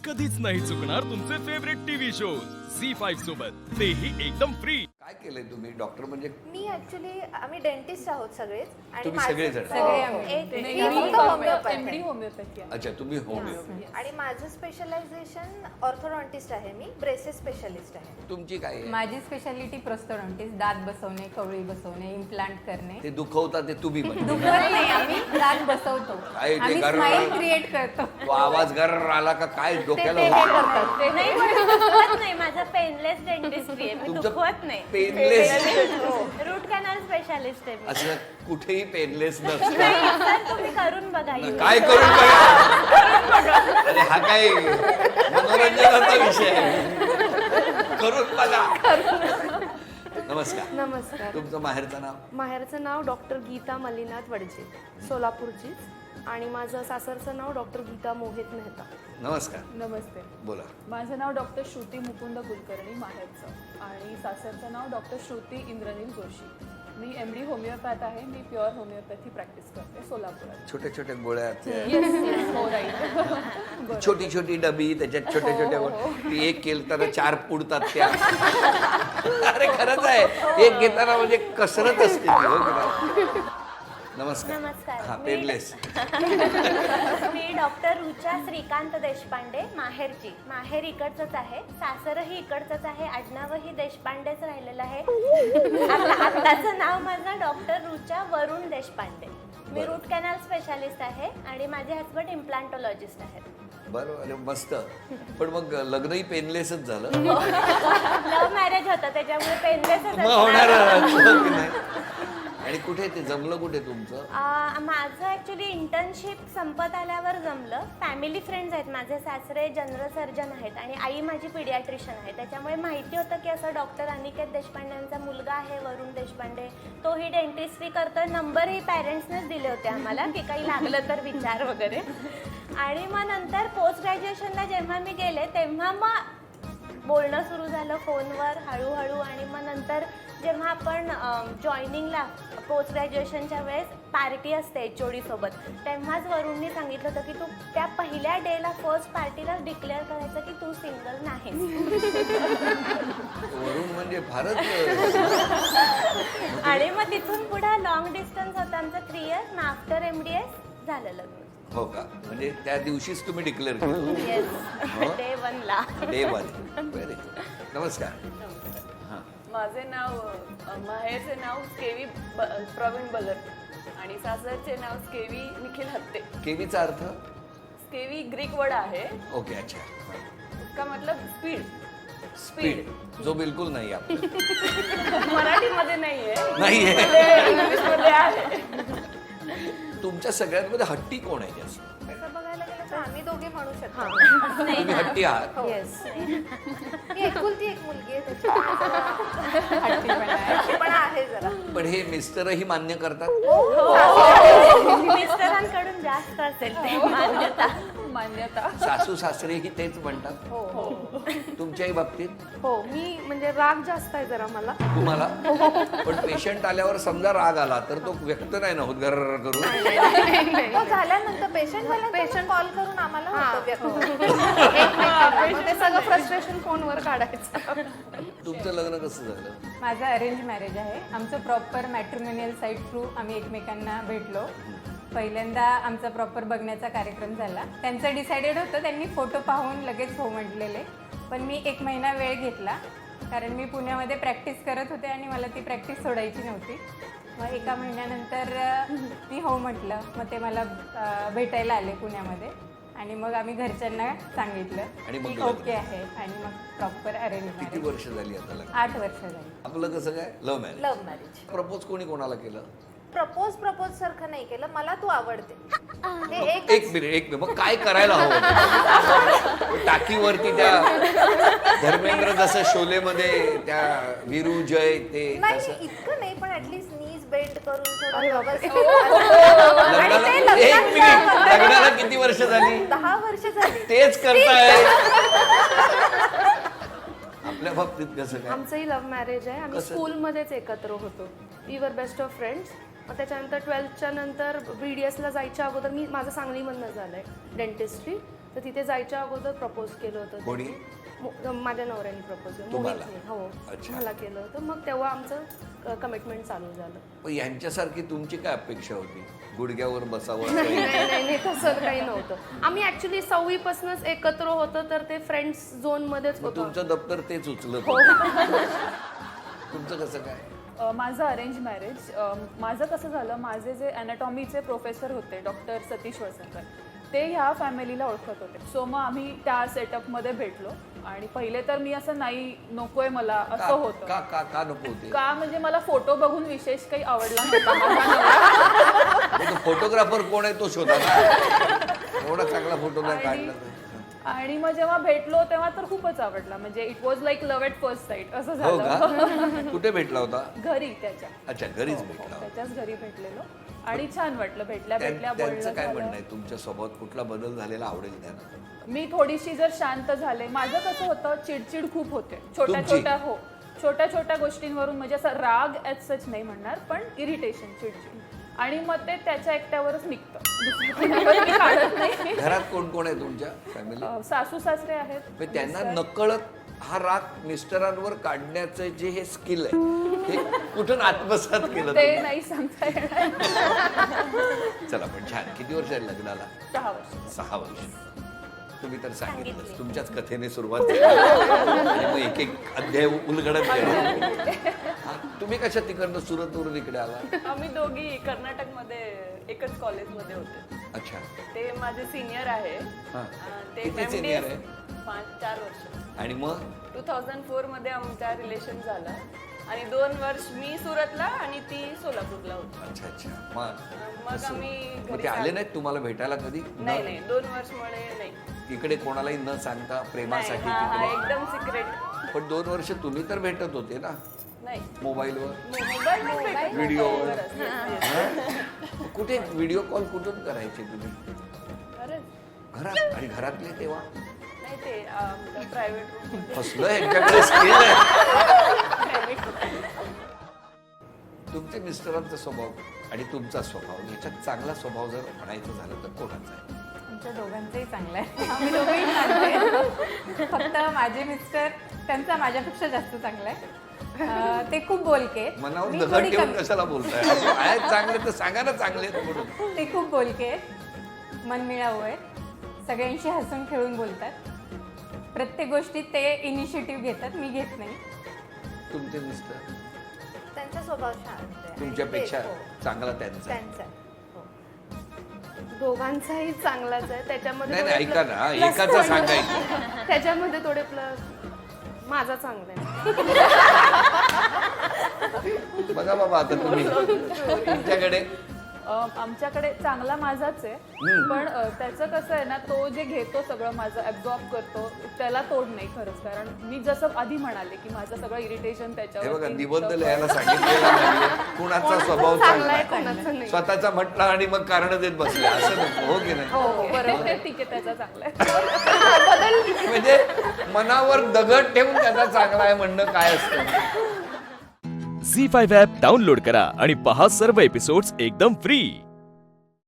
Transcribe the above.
कधीच नाही चुकणार तुमचे फेवरेट टीव्ही शोज झी5 सोबत तेही एकदम फ्री. काय केलंय तुम्ही डॉक्टर म्हणजे मी ऍक्च्युली आम्ही डेंटिस्ट आहोत सगळेच आणि तुम्ही सगळेजण? सगळे हो, आम्ही. एक नाही, मी फक्त homeopath MD आहे. होमिओपॅथी आहे. अच्छा तुम्ही होमिओ आणि माझं स्पेशलायझेशन ऑर्थोडॉन्टिस्ट आहे. मी ब्रेसेस स्पेशलिस्ट आहे. तुमची काय आहे? माझी स्पेशालिटी प्रोस्थोडॉन्टिस्ट, दात बसवणे, कवळी बसवणे, इम्प्लांट करणे. ते दुखवता ते तुम्ही म्हणजे दुखत नाही, आम्ही दात बसवतो, काय ते आम्ही गर्र- स्माइल क्रिएट करतो. तो आवाज गर्र आला का काय डोक्याला ते होतं? करतात. ते नाही पण दुखवत नाही. माझा पेनलेस डेंटिस्ट्री आहे. मी तुमचं दुखवत नाही. पेनलेस रूट कॅनल स्पेशालिस्ट आहे मी. असं कुठेही पेनलेस नसतं. नाही, सर तुम्ही करून बघा येऊन. काय करून बघा? अरे हा काय मनोरंजनाचा विषय आहे. करून बघा. नमस्कार. नमस्कार. तुमचं माहेरचं नाव? माहेरचं नाव डॉक्टर गीता मल्लीनाथ वडजे, सोलापूरची. आणि माझं सासरचं नाव डॉक्टर गीता मोहित मेहता. नमस्कार. नमस्ते, बोला. माझं नाव डॉक्टर श्रुती मुकुंद कुलकर्णी, माहेरचं, आणि सासरचं नाव डॉक्टर श्रुती इंद्रनील जोशी. मी MD होमिओपॅथ आहे. मी प्युअर होमिओपॅथी प्रॅक्टिस करते सोलापुरात. छोट्या छोट्या गोळ्या हो, राईट. छोटी छोटी डबी त्याच्यात छोट्या छोट्या ती एक केलताना 4 पुडतात त्या. अरे खरंच आहे, एक घेताना म्हणजे कसरत असते ती, हो की नाही? नमस्कार. नमस्कार. हा पेनलेस. मी डॉक्टर रुचा श्रीकांत देशपांडे, माहेरची. माहेर इकडचंच आहे, सासरही इकडचंच आहे, आडनावही देशपांडेच राहिलेलं आहे. आत्ताचं नाव माझं डॉक्टर रुचा वरुण देशपांडे. मी रूट कॅनल स्पेशालिस्ट आहे आणि माझे हसबंड इम्प्लांटोलॉजिस्ट आहेत. बरं, अरे मस्त. पण मग लग्नही पेनलेसच झालं. लव्ह मॅरेज होतं त्याच्यामुळे पेनलेसच मग होणार. आणि कुठे ते जमलं कुठे तुमचं? माझं ॲक्च्युली इंटर्नशिप संपत आल्यावर जमलं. फॅमिली फ्रेंड्स आहेत माझे. सासरे जनरल सर्जन आहेत आणि आई माझी पिडियाट्रिशियन आहे. त्याच्यामुळे माहिती होतं की असं डॉक्टर अनिकेत देशपांडे यांचा मुलगा आहे वरुण देशपांडे, तोही डेंटिस्ट्री करतोय. नंबरही पॅरेंट्सनेच दिले होते आम्हाला की काही लागलं तर विचार वगैरे. आणि मग नंतर पोस्ट ग्रॅज्युएशनला जेव्हा मी गेले तेव्हा मग बोलणं सुरू झालं फोनवर हळूहळू. आणि मग नंतर जेव्हा आपण जॉईनिंगला पोस्ट ग्रॅज्युएशनच्या वेळेस पार्टी असते HOD सोबत, तेव्हाच वरुणनी सांगितलं होतं की तू त्या पहिल्या डेला फर्स्ट पार्टीला डिक्लेअर करायचं की तू सिंगल नाहीस. वरून म्हणजे फारच. आणि मग तिथून पुढे लॉंग डिस्टन्स होतं आमचं 3 इयर्स. मग आफ्टर MDS झालं लग्न. हो का? म्हणजे त्या दिवशीच तुम्ही डिक्लेअर केलं? येस, हो? डे 1ला. डे 1. Very good. नमस्कार. हां. माझे नाव माहेरचे नाव केवी प्रवीण बलर आणि सासरचे नाव केवी निखिल हत्ते. केवीचा अर्थ? केवी ग्रीक वर्ड आहे. ओके, अच्छा. उसका मतलब स्पीड. स्पीड जो बिलकुल नाही आपलं. मराठीमध्ये नाहीये, नाहीये. इंग्लिशमध्ये आहे. तुमच्या सगळ्यांमध्ये हट्टी कोण आहे जास्त? तसं बघायला गेलं तर आम्ही दोघे म्हणू शकतो. तुम्ही हट्टी आहात? येस. मी एकुलती एक मुलगी आहे त्याच्यामुळे पण आहे जरा. पण हे मिस्टरही मान्य करतात? मिस्टरांकडून जास्त असेल ते मान्यता. सासू सासरेही तेच म्हणतात? तुमच्याही बाबतीत? हो, मी म्हणजे राग जास्त आहे जरा मला. तुम्हाला? पण पेशंट आल्यावर समजा राग आला तर तो व्यक्त नाही ना होत गर्र करून? हो, झाल्यानंतर पेशंट कॉल करून आम्हाला होतं व्यक्त. एकमेकांना. ते सगळं फ्रस्ट्रेशन फोनवर काढायचं. तुमचं लग्न कसं झालं? माझं अरेंज मॅरेज आहे. आमचं प्रॉपर मॅट्रिमोनियल साईट थ्रू आम्ही एकमेकांना भेटलो. पहिल्यांदा आमचा प्रॉपर बघण्याचा कार्यक्रम झाला. त्यांचं डिसाइडेड होतं, त्यांनी फोटो पाहून लगेच हो म्हटलेले. पण मी 1 महिना वेळ घेतला कारण मी पुण्यामध्ये प्रॅक्टिस करत होते आणि मला ती प्रॅक्टिस सोडायची नव्हती. मग 1 महिन्यानंतर मी हो म्हटलं. मग ते मला भेटायला आले पुण्यामध्ये आणि मग आम्ही घरच्यांना सांगितलं आणि मग की लग्न. ओके आहे. आणि मग प्रॉपर अरेंज किती मॅरेज. वर्ष झाली आता लग्न? 8 वर्ष झाली. आपलं कसं काय? Love marriage. Love marriage. Propose कोणी कोणाला केलं? प्रपोज सारखं नाही केलं. मला तू आवडते हे एक मिनिट. मग काय करायला हवं होतं? टाकीवरती त्या धर्मेंद्र जसं शोलेमध्ये त्या वीरू जय ते नाही तसं? इतकं नाही पण ऍटलीस्ट नीज बेंड करून थोडं व्यवस्थित. लग्नाला ते एक मिनिट. लग्नाला- लग्नाला किती वर्ष झाली? 10 वर्ष झाली. तेच करताय. आपल्या बाबतीत कसं काय? आमचंही लव्ह मॅरेज आहे. आम्ही कसं? स्कूलमध्येच एकत्र होतो. We were best of friends. मग त्याच्यानंतर 12thच्या नंतर BDSला जायच्या अगोदर माझं सांगलीमधनं झालंय डेंटिस्ट्री. तर तिथे जायच्या अगोदर प्रपोज केलं होतं कोणी? माझ्या नवऱ्याने प्रपोज केलं, तुम्हाला? मोहितने. हो, अच्छा. मला केलं होतं. मग तेव्हा आमचं कमिटमेंट चालू झालं. पण यांच्यासारखी तुमची काय अपेक्षा होती? गुडघ्यावर बसावं नाही असं? नाही नाही तसं काही नव्हतं. आम्ही ऍक्च्युली 6वी पासूनच एकत्र होतो, तर ते फ्रेंड्स झोन मध्येच मग होतो. तुमचं दप्तर तेच उचलत हो. होतं. तुमचं कसं काय? माझं अरेंज मॅरेज. माझं कसं झालं, माझे जे अॅनाटॉमीचे प्रोफेसर होते डॉक्टर सतीश वळसंकर, ते ह्या फॅमिलीला ओळखत होते. सो मग आम्ही त्या सेटअपमध्ये भेटलो आणि पहिले तर मी असं नाही, नकोय मला असं होतं. का का का नको होते? का म्हणजे मला फोटो बघून विशेष काही आवडला नव्हता माझा नवरा. फोटोग्राफर कोण आहे तो शोधा ना. एवढा चांगला फोटो नाही काढला तर. आणि मग जेव्हा भेटलो तेव्हा तर खूपच आवडला. म्हणजे it was like love at first sight असं हो झालं. का? कुठे भेटला होता? घरी त्याच्या. अच्छा, घरीच भेटला होता. त्याच्याच घरी भेटलेलो आणि छान वाटलं. भेटल्या भेटल्या त्यांचं बोलणं काय झालं. म्हणणं आहे? तुमच्या स्वभावात कुठला बदल झालेला आवडेल त्यांना? मी थोडीशी जर शांत झाले. माझं कसं होतं, चिडचिड खूप होते छोट्या तुमची? छोट्या. हो, छोट्या छोट्या गोष्टींवरून. म्हणजे असं राग ॲज सच नाही म्हणणार, पण इरिटेशन, चिडचिड. आणि मग ते त्याच्या एकट्यावरच निघतं. दुसरं कोणावर मी काढत नाही. घरात कोण कोण आहे तुमच्या फॅमिली? सासू सासरे आहेत. पण त्यांना नकळत हा राग मिस्टरांवर काढण्याचं जे हे स्किल आहे हे कुठून आत्मसात केलं ते तुम्ही? नाही सांगता येणार. चला पण छान. किती वर्ष आहे लग्नाला? 6 वर्ष. 6 वर्ष. तुम्ही तर सांगितलं, तुमच्याच कथेने सुरुवात झाली आणि मग एक एक अध्याय उलगडत गेला. हा, तुम्ही कशा तिकडनं सुरतवरून इकडे आला? आम्ही दोघी कर्नाटकमध्ये एकच कॉलेजमध्ये होते. अच्छा. ते माझे सिनियर आहे. हा. ते किती MDS senior आहे? 4 वर्ष. आणि मग 2004 मध्ये आमचा रिलेशन झालं आणि 2 वर्ष मी सुरतला आणि ती सोलापूरला होती. अच्छा अच्छा. मग मग असं. आम्ही मग घरी ते आले नाहीत तुम्हाला भेटायला कधी? नाही नाही, 2 वर्षमुळे नाही. इकडे कोणालाही न सांगता प्रेमासाठी हा हा, तिकडे? एकदम सिक्रेट. पण 2 वर्ष तुम्ही तर भेटत होते ना नाही, मोबाईलवर? मोबाईल व्हिडिओवर? कुठे व्हिडिओ कॉल कुठून करायचे तुम्ही? खरंच घरात? आणि घरातले तेव्हा नाही, ते प्रायव्हेट फसलं यांच्याकडे स्किल आहे. तुमचे मिस्टरांचा स्वभाव आणि तुमचा स्वभाव याच्यात चांगला स्वभाव जर म्हणायचं झालं तर कोणाचा आहे? आमच्या दोघांचंही चांगलं आहे. आम्ही दोघंही चांगले आहेत. फक्त माझे मिस्टर त्यांचा माझ्यापेक्षा जास्त चांगला आहे. ते खूप बोलके आहेत. मनावर मी दगड थोडी ठेवून कमी. कशाला बोलताय? आहेत चांगले तर सांगा ना चांगले आहेत म्हणून. ते खूप बोलके आहेत, मनमिळाऊ आहेत, सगळ्यांशी हसून खेळून बोलतात. प्रत्येक गोष्टीत ते इनिशिएटिव्ह घेतात, मी घेत नाही. तुमचे मिस्टर त्यांचा स्वभाव शांत आहे. तुमच्यापेक्षा तेच, हो. चांगला त्यांचा आहे. त्यांचा आहे. हो. दोघांचाही चांगलाच आहे. त्याच्यामध्ये नाही नाही, थोडे ऐका ना, plus एकाचं point. सांगायचं. त्याच्यामध्ये थोडे प्लस. माझा चांगला आहे. बघा बाबा आता तुम्ही तुमच्याकडे आमच्याकडे चांगला माझाच आहे. पण त्याचं कसं आहे ना, तो जे घेतो सगळं माझं ॲब्झॉर्ब करतो, त्याला तोड नाही खरंच. कारण मी जसं आधी म्हणाले की माझं सगळं इरिटेशन हे त्याच्यावर. बघा निबंध लिहायला सांगितलेलं नाहीये. कुणाचा स्वभाव चांगला आहे कोणाचा नाही. स्वतःचा म्हटला आणि मग कारण देत बसले असं नको, हो की नाही? हो बरोबर आहे. ठीक आहे, त्याचा चांगला आहे. म्हणजे मनावर दगड ठेवून त्याचा चांगला आहे म्हणणं काय असतं? झी5 ॲप डाउनलोड करा आणि पहा सर्व एपिसोड्स एकदम फ्री.